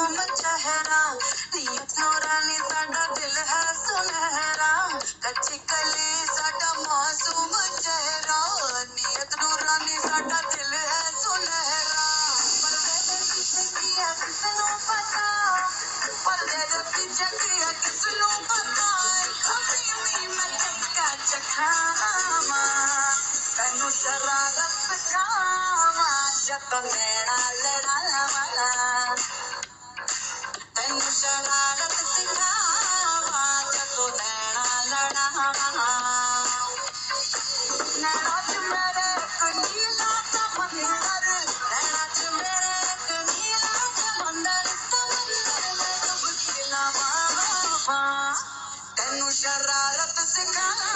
मासूम चेहरा नीयत नूरानी साडा दिल है सुनहरा कच्ची कली साडा मासूम चेहरा नीयत नूरानी साडा दिल है सुनहरा पर्दे दे पीछे किया किसनों पता पर्दे दे पीछे किया किसनों पता कभी मैं चक्का चखावा तैनू शरारत सिखावा जत नैना लड़ावा तैनू शरारत सिखावा जत नैना लड़ावा नैना च मेरे एक नीला समंदर नैना च मेरे एक नीला समंदर समंदर में डुबकी लवावा तैनू शरारत सिखावा